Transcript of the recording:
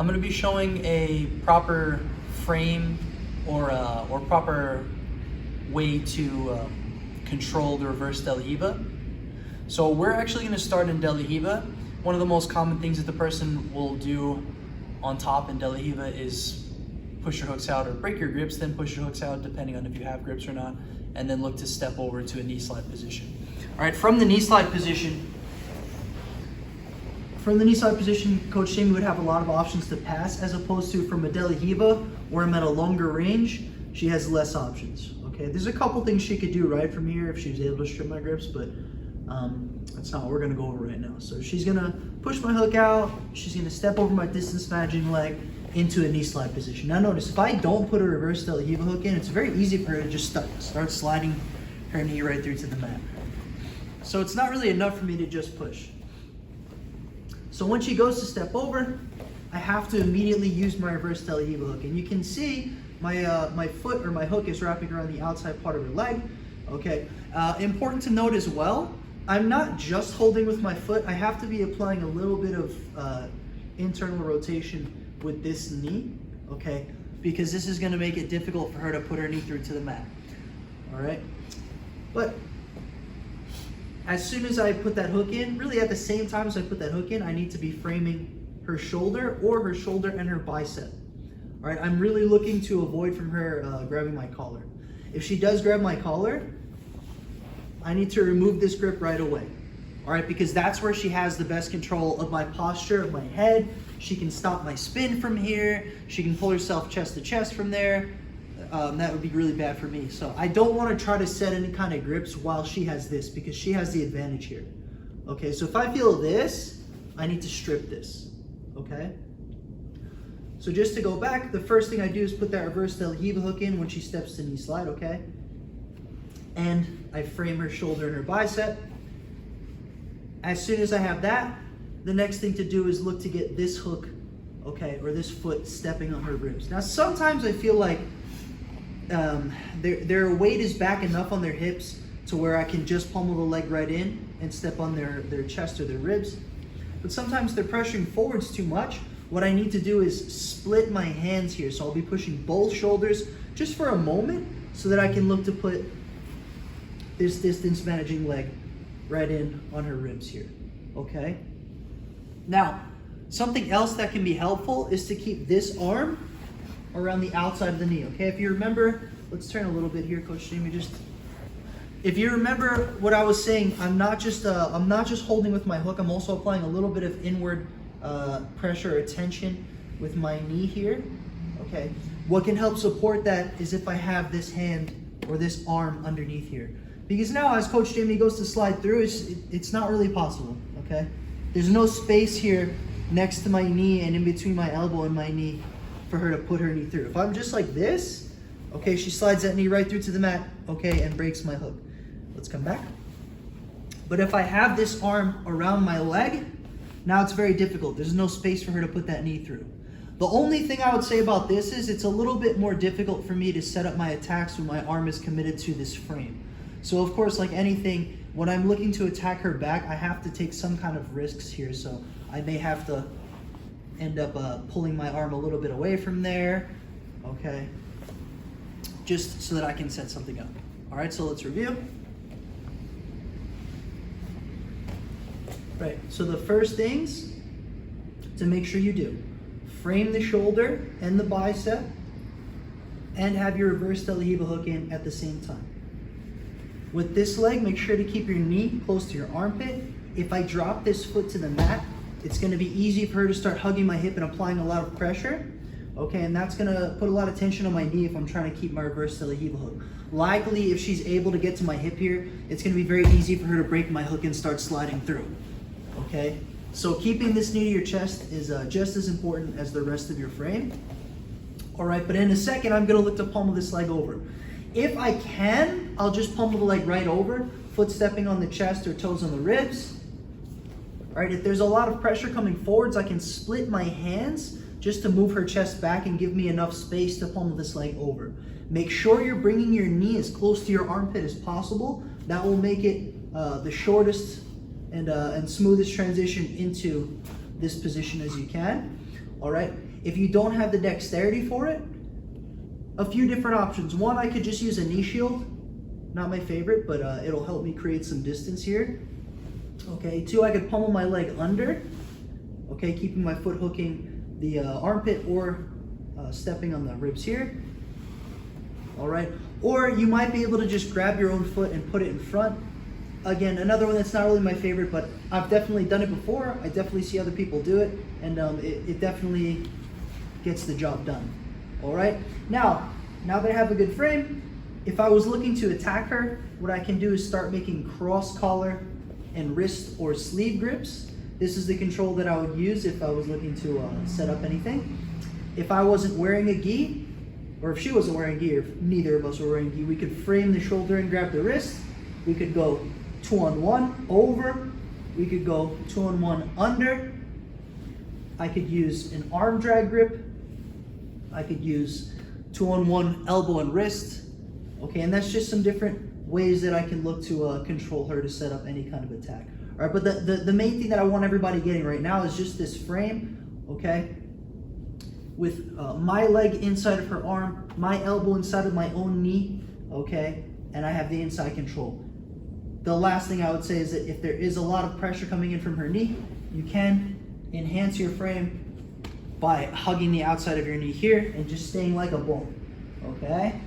I'm going to be showing a proper frame or proper way to control the reverse De La Riva. So we're actually going to start in De La Riva. One of the most common things that the person will do on top in De La Riva is push your hooks out or break your grips, then push your hooks out depending on if you have grips or not, and then look to step over to a knee slide position. All right, from the knee slide position, Coach Jamie would have a lot of options to pass, as opposed to from a De La Riva, where I'm at a longer range, she has less options. Okay, there's a couple things she could do right from here if she was able to strip my grips, but that's not what we're gonna go over right now. So she's gonna push my hook out, she's gonna step over my distance managing leg into a knee slide position. Now notice, if I don't put a reverse De La Riva hook in, it's very easy for her to just start sliding her knee right through to the mat. So it's not really enough for me to just push. So when she goes to step over, I have to immediately use my reverse De La Riva hook. And you can see my foot or my hook is wrapping around the outside part of her leg. Okay, important to note as well, I'm not just holding with my foot. I have to be applying a little bit of internal rotation with this knee, okay? Because this is gonna make it difficult for her to put her knee through to the mat, all right? But as soon as I put that hook in, really at the same time as I put that hook in, I need to be framing her shoulder or her shoulder and her bicep. All right, I'm really looking to avoid from her grabbing my collar. If she does grab my collar, I need to remove this grip right away. All right, because that's where she has the best control of my posture, of my head. She can stop my spin from here. She can pull herself chest to chest from there. That would be really bad for me. So I don't want to try to set any kind of grips while she has this, because she has the advantage here. Okay, so if I feel this, I need to strip this, okay? So just to go back, the first thing I do is put that reverse De La Riva hook in when she steps to knee slide, okay? And I frame her shoulder and her bicep. As soon as I have that, the next thing to do is look to get this hook, okay, or this foot stepping on her ribs. Now sometimes I feel like their weight is back enough on their hips to where I can just pummel the leg right in and step on their chest or their ribs. But sometimes they're pressuring forwards too much. What I need to do is split my hands here. So I'll be pushing both shoulders just for a moment so that I can look to put this distance managing leg right in on her ribs here, okay? Now, something else that can be helpful is to keep this arm around the outside of the knee, okay? If you remember, let's turn a little bit here, Coach Jamie, if you remember what I was saying, I'm not just holding with my hook, I'm also applying a little bit of inward pressure or tension with my knee here, okay? What can help support that is if I have this hand or this arm underneath here. Because now as Coach Jamie goes to slide through, it's not really possible, okay? There's no space here next to my knee and in between my elbow and my knee for her to put her knee through. If I'm just like this, okay, she slides that knee right through to the mat, okay, and breaks my hook. Let's come back. But if I have this arm around my leg, now it's very difficult. There's no space for her to put that knee through. The only thing I would say about this is it's a little bit more difficult for me to set up my attacks when my arm is committed to this frame. So of course, like anything, when I'm looking to attack her back, I have to take some kind of risks here. So I may have to end up pulling my arm a little bit away from there, okay? Just so that I can set something up. All right, so let's review. Right, so the first things to make sure you do, frame the shoulder and the bicep and have your reverse De La Riva hook in at the same time. With this leg, make sure to keep your knee close to your armpit. If I drop this foot to the mat, it's gonna be easy for her to start hugging my hip and applying a lot of pressure. Okay, and that's gonna put a lot of tension on my knee if I'm trying to keep my reverse De La Riva hook. Likely, if she's able to get to my hip here, it's gonna be very easy for her to break my hook and start sliding through. Okay, so keeping this knee to your chest is just as important as the rest of your frame. All right, but in a second, I'm gonna look to pummel this leg over. If I can, I'll just pummel the leg right over, foot stepping on the chest or toes on the ribs. All right, if there's a lot of pressure coming forwards, I can split my hands just to move her chest back and give me enough space to pummel this leg over. Make sure you're bringing your knee as close to your armpit as possible. That will make it the shortest and smoothest transition into this position as you can. all right? If you don't have the dexterity for it, a few different options. One, I could just use a knee shield. Not my favorite, but it'll help me create some distance here. Okay, two, I could pummel my leg under. Okay, keeping my foot hooking the armpit or stepping on the ribs here. All right, or you might be able to just grab your own foot and put it in front. Again, another one that's not really my favorite, but I've definitely done it before. I definitely see other people do it, and it definitely gets the job done. All right, now that I have a good frame, if I was looking to attack her, what I can do is start making cross collar and wrist or sleeve grips. This is the control that I would use if I was looking to set up anything. If I wasn't wearing a gi, or if she wasn't wearing gi, or if neither of us were wearing gi, we could frame the shoulder and grab the wrist. We could go 2-on-1 over. We could go 2-on-1 under. I could use an arm drag grip. I could use 2-on-1 elbow and wrist. Okay, and that's just some different ways that I can look to control her to set up any kind of attack. All right, but the main thing that I want everybody getting right now is just this frame, okay? With my leg inside of her arm, my elbow inside of my own knee, okay? And I have the inside control. The last thing I would say is that if there is a lot of pressure coming in from her knee, you can enhance your frame by hugging the outside of your knee here and just staying like a bull, okay?